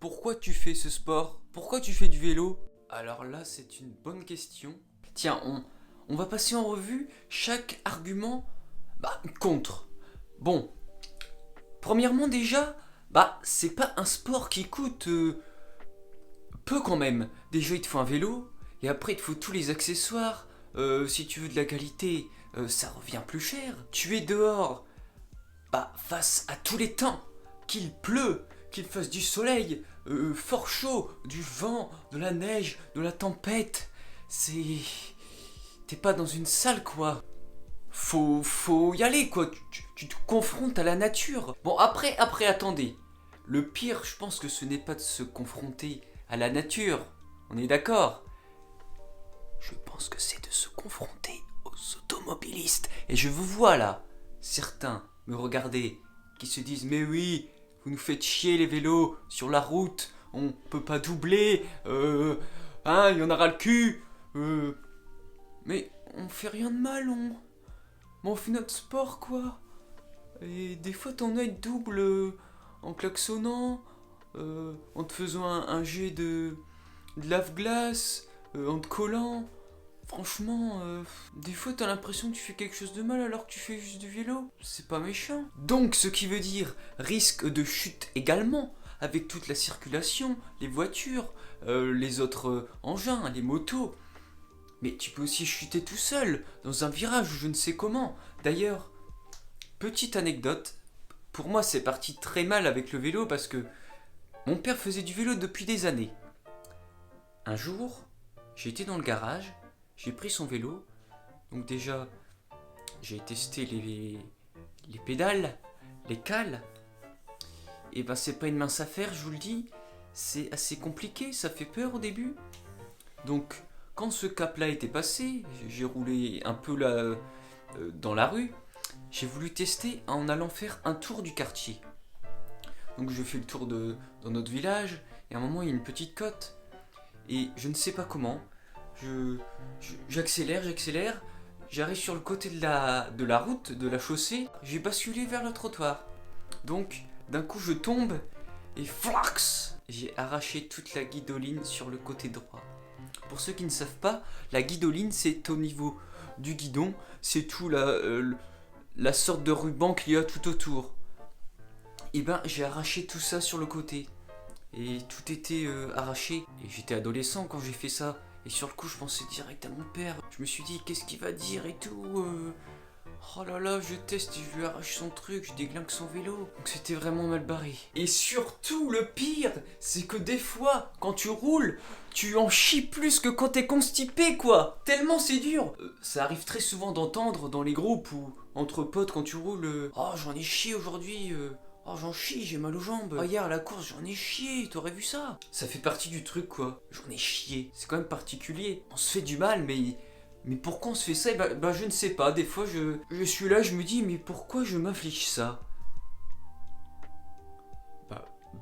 Pourquoi tu fais ce sport? Pourquoi tu fais du vélo? Alors là, c'est une bonne question. Tiens, on va passer en revue chaque argument contre. Bon, premièrement déjà, c'est pas un sport qui coûte peu quand même. Déjà, il te faut un vélo, et après, il te faut tous les accessoires. Si tu veux de la qualité, ça revient plus cher. Tu es dehors, face à tous les temps, qu'il pleut, qu'il fasse du soleil, fort chaud, du vent, de la neige, de la tempête, c'est... T'es pas dans une salle quoi. Faut y aller quoi, tu te confrontes à la nature. Bon après, attendez. Le pire, je pense que ce n'est pas de se confronter à la nature. On est d'accord? Je pense que c'est de se confronter aux automobilistes. Et je vous vois là, certains me regarder, qui se disent mais oui, vous nous faites chier les vélos sur la route, on peut pas doubler, il y en aura le cul, mais on fait rien de mal, on fait notre sport quoi. Et des fois ton œil double en klaxonnant, en te faisant un jet de lave-glace, en te collant. Franchement, des fois t'as l'impression que tu fais quelque chose de mal alors que tu fais juste du vélo. C'est pas méchant. Donc ce qui veut dire risque de chute également, avec toute la circulation, les voitures, les autres engins, les motos. Mais tu peux aussi chuter tout seul, dans un virage ou je ne sais comment. D'ailleurs, petite anecdote, pour moi c'est parti très mal avec le vélo parce que mon père faisait du vélo depuis des années. Un jour, j'étais dans le garage, j'ai pris son vélo, donc déjà j'ai testé les pédales, les cales, et c'est pas une mince affaire, je vous le dis, c'est assez compliqué, ça fait peur au début. Donc quand ce cap-là était passé, j'ai roulé un peu là dans la rue, j'ai voulu tester en allant faire un tour du quartier. Donc je fais le tour dans notre village, et à un moment il y a une petite côte, et je ne sais pas comment, j'accélère, j'arrive sur le côté de la route, de la chaussée, j'ai basculé vers le trottoir. Donc d'un coup je tombe, et flax, j'ai arraché toute la guidoline sur le côté droit. Pour ceux qui ne savent pas, la guidoline c'est au niveau du guidon, c'est tout la sorte de ruban qu'il y a tout autour. Et j'ai arraché tout ça sur le côté. Et tout était arraché. Et j'étais adolescent quand j'ai fait ça. Et sur le coup, je pensais direct à mon père. Je me suis dit, qu'est-ce qu'il va dire et tout. Oh là là, je teste et je lui arrache son truc, je déglingue son vélo. Donc c'était vraiment mal barré. Et surtout, le pire, c'est que des fois, quand tu roules, tu en chies plus que quand t'es constipé, quoi. Tellement c'est dur. Ça arrive très souvent d'entendre dans les groupes ou entre potes quand tu roules. Oh, j'en ai chié aujourd'hui. Oh j'en chie, j'ai mal aux jambes. Oh hier à la course j'en ai chié, t'aurais vu ça? Ça fait partie du truc quoi. J'en ai chié. C'est quand même particulier. On se fait du mal mais pourquoi on se fait ça? Je ne sais pas. Des fois je suis là, je me dis mais pourquoi je m'inflige ça?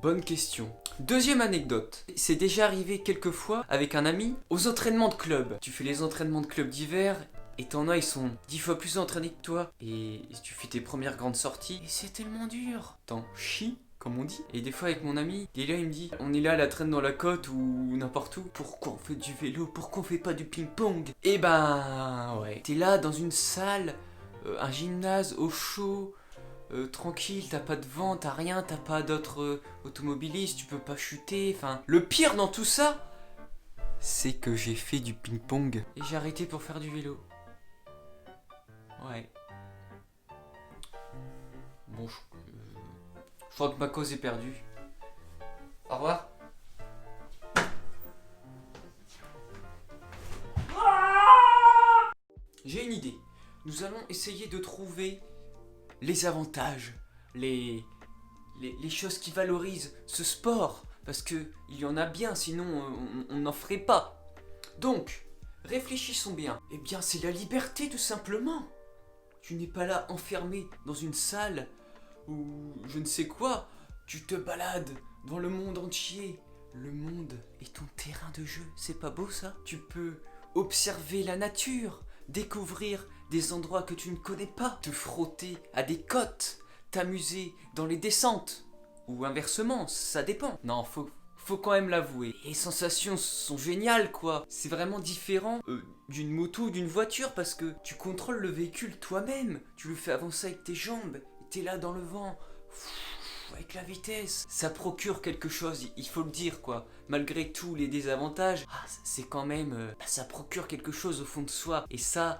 Bonne question. Deuxième anecdote. C'est déjà arrivé quelques fois avec un ami aux entraînements de club. Tu fais les entraînements de club d'hiver et t'en as, ils sont 10 fois plus entraînés que toi. Et tu fais tes premières grandes sorties. Et c'est tellement dur. T'en chies, comme on dit. Et des fois avec mon ami, il est là, il me dit, on est là à la traîne dans la côte ou n'importe où. Pourquoi on fait du vélo? Pourquoi on fait pas du ping-pong? Ouais. T'es là dans une salle, un gymnase au chaud. Tranquille, t'as pas de vent, t'as rien, t'as pas d'autres automobilistes, tu peux pas chuter, enfin... Le pire dans tout ça, c'est que j'ai fait du ping-pong. Et j'ai arrêté pour faire du vélo. Ouais. Bon, je crois que ma cause est perdue. Au revoir. J'ai une idée. Nous allons essayer de trouver les avantages, les choses qui valorisent ce sport, parce que il y en a bien, sinon on n'en ferait pas. Donc, réfléchissons bien. Eh bien, c'est la liberté tout simplement. Tu n'es pas là enfermé dans une salle ou je ne sais quoi. Tu te balades dans le monde entier. Le monde est ton terrain de jeu, c'est pas beau ça? Tu peux observer la nature, découvrir des endroits que tu ne connais pas, te frotter à des côtes, t'amuser dans les descentes ou inversement, ça dépend. Non, faut quand même l'avouer. Les sensations sont géniales, quoi. C'est vraiment différent d'une moto ou d'une voiture parce que tu contrôles le véhicule toi-même. Tu le fais avancer avec tes jambes. T'es là dans le vent. Avec la vitesse. Ça procure quelque chose, il faut le dire, quoi. Malgré tous les désavantages, c'est quand même... ça procure quelque chose au fond de soi. Et ça,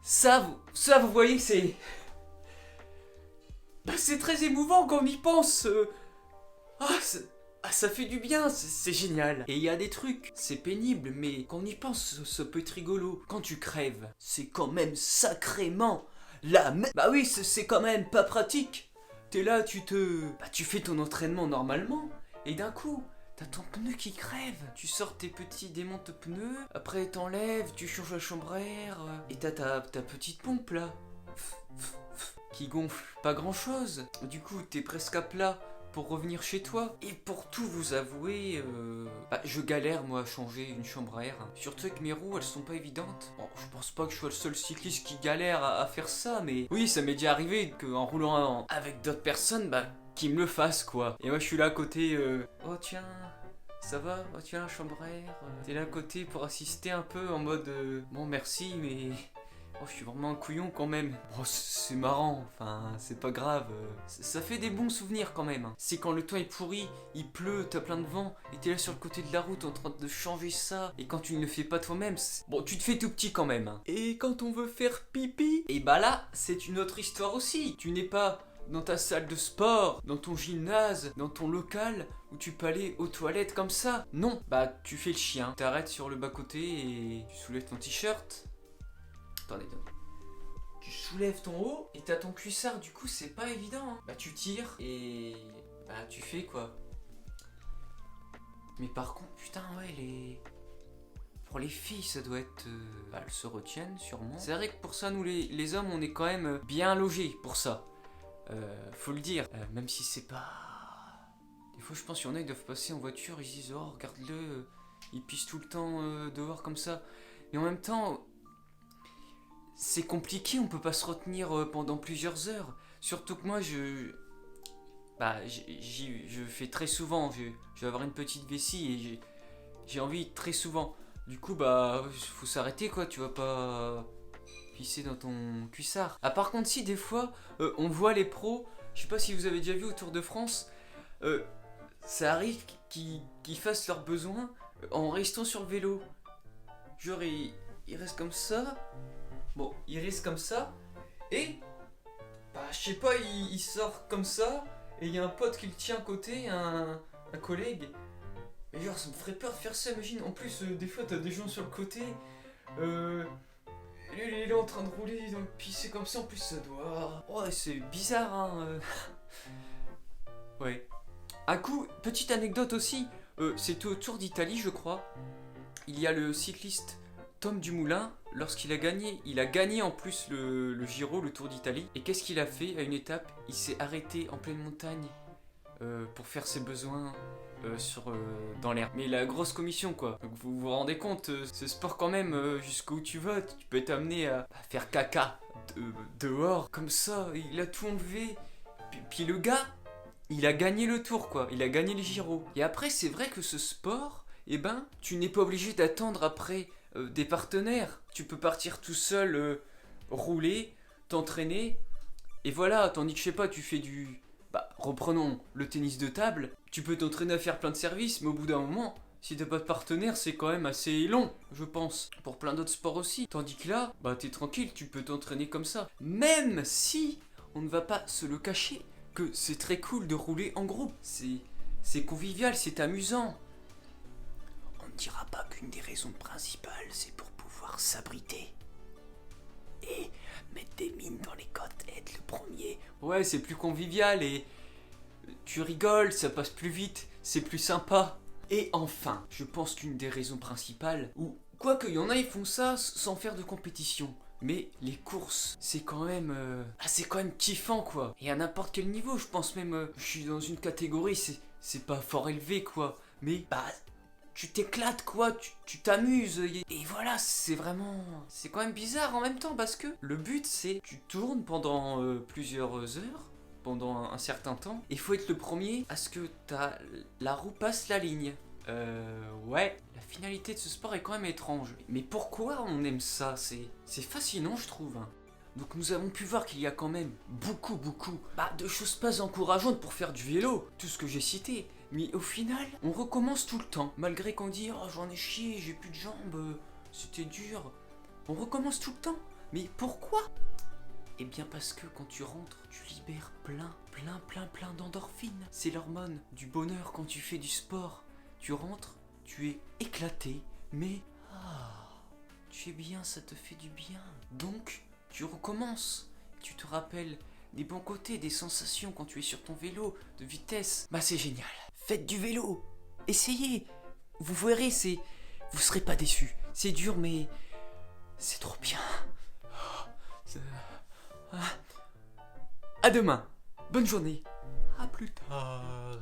vous voyez, c'est... c'est très émouvant quand on y pense. Ça fait du bien, c'est génial. Et il y a des trucs, c'est pénible, mais quand on y pense, ça peut être rigolo. Quand tu crèves, c'est quand même sacrément Bah oui, c'est quand même pas pratique. T'es là, tu fais ton entraînement normalement, et d'un coup, t'as ton pneu qui crève. Tu sors tes petits démonte pneus, après t'enlèves, tu changes la chambre à air, et t'as ta petite pompe là, qui gonfle pas grand chose. Du coup, t'es presque à plat pour revenir chez toi. Et pour tout vous avouer, je galère moi à changer une chambre à air. Surtout avec mes roues, elles sont pas évidentes. Bon, je pense pas que je sois le seul cycliste qui galère à faire ça, mais oui, ça m'est déjà arrivé qu'en roulant avec d'autres personnes, qu'ils me le fassent quoi. Et moi je suis là à côté, oh tiens, ça va, oh tiens, chambre à air. T'es là à côté pour assister un peu en mode, bon merci, mais... Oh, je suis vraiment un couillon quand même. Oh, c'est marrant, enfin, c'est pas grave. Ça fait des bons souvenirs quand même. C'est quand le temps est pourri, il pleut, t'as plein de vent, et t'es là sur le côté de la route en train de changer ça. Et quand tu ne le fais pas toi-même, bon, tu te fais tout petit quand même. Et quand on veut faire pipi, et là, c'est une autre histoire aussi. Tu n'es pas dans ta salle de sport, dans ton gymnase, dans ton local, où tu peux aller aux toilettes comme ça. Non, tu fais le chien. T'arrêtes sur le bas-côté et tu soulèves ton t-shirt. Attendez. Tu soulèves ton haut et t'as ton cuissard, du coup c'est pas évident. Tu tires et tu fais quoi. Mais par contre, putain ouais, pour les filles ça doit être... elles se retiennent sûrement. C'est vrai que pour ça, nous les hommes, on est quand même bien logés pour ça. Faut le dire. Même si c'est pas... Des fois je pense qu'il y en a, ils doivent passer en voiture, ils se disent oh regarde-le, il pisse tout le temps dehors comme ça. Mais en même temps... C'est compliqué, on peut pas se retenir pendant plusieurs heures. Surtout que moi, je fais très souvent. Je vais avoir une petite vessie et j'ai envie très souvent. Du coup, faut s'arrêter quoi. Tu vas pas pisser dans ton cuissard. Ah, par contre, si des fois, on voit les pros. Je sais pas si vous avez déjà vu au Tour de France. Ça arrive qu'ils fassent leurs besoins en restant sur le vélo. Genre, ils restent comme ça. Bon, il reste comme ça, et je sais pas, il sort comme ça, et il y a un pote qui le tient à côté, un collègue. Mais genre, ça me ferait peur de faire ça, imagine. En plus, des fois, t'as des gens sur le côté, lui, il est là en train de rouler, dans le pisser comme ça, en plus, ça doit... Oh, c'est bizarre, hein. Ouais. Un coup, petite anecdote aussi, c'était au Tour d'Italie, je crois. Il y a le cycliste Tom Dumoulin, lorsqu'il a gagné en plus le Giro, le Tour d'Italie. Et qu'est-ce qu'il a fait à une étape? Il s'est arrêté en pleine montagne pour faire ses besoins dans l'air. Mais la grosse commission quoi. Donc vous vous rendez compte, ce sport quand même, jusqu'où tu vas, tu peux être amené à faire caca dehors, comme ça, il a tout enlevé. Puis le gars, il a gagné le Tour quoi, il a gagné le Giro. Et après c'est vrai que ce sport, tu n'es pas obligé d'attendre après des partenaires. Tu peux partir tout seul, rouler, t'entraîner, et voilà. Tandis que je sais pas, tu fais du... reprenons le tennis de table, tu peux t'entraîner à faire plein de services, mais au bout d'un moment, si t'as pas de partenaire, c'est quand même assez long, je pense. Pour plein d'autres sports aussi. Tandis que là, t'es tranquille, tu peux t'entraîner comme ça. Même si, on ne va pas se le cacher, que c'est très cool de rouler en groupe. C'est convivial, c'est amusant. On ne dira pas qu'une des raisons principales, c'est pour pouvoir s'abriter et mettre des mines dans les côtes et être le premier. Ouais, c'est plus convivial et tu rigoles, ça passe plus vite, c'est plus sympa. Et enfin, je pense qu'une des raisons principales, ou quoi qu'il y en a, ils font ça sans faire de compétition. Mais les courses, c'est quand même kiffant quoi. Et à n'importe quel niveau, je pense même, je suis dans une catégorie, c'est pas fort élevé quoi. Mais tu t'éclates quoi, tu t'amuses, et voilà, c'est quand même bizarre en même temps parce que le but c'est, tu tournes pendant plusieurs heures, pendant un certain temps. Il faut être le premier à ce que la roue passe la ligne. Ouais. La finalité de ce sport est quand même étrange. Mais pourquoi on aime ça? C'est fascinant, je trouve. Hein. Donc nous avons pu voir qu'il y a quand même beaucoup de choses pas encourageantes pour faire du vélo. Tout ce que j'ai cité. Mais au final, on recommence tout le temps. Malgré qu'on dit oh j'en ai chié, j'ai plus de jambes, c'était dur. On recommence tout le temps. Mais pourquoi? Eh bien parce que quand tu rentres, tu libères plein d'endorphines. C'est l'hormone du bonheur quand tu fais du sport. Tu rentres, tu es éclaté, mais tu es bien, ça te fait du bien. Donc, tu recommences. Tu te rappelles des bons côtés, des sensations quand tu es sur ton vélo de vitesse. Bah c'est génial. Faites du vélo. Essayez. Vous verrez, vous serez pas déçus. C'est dur, mais c'est trop bien. À demain. Bonne journée. À plus tard.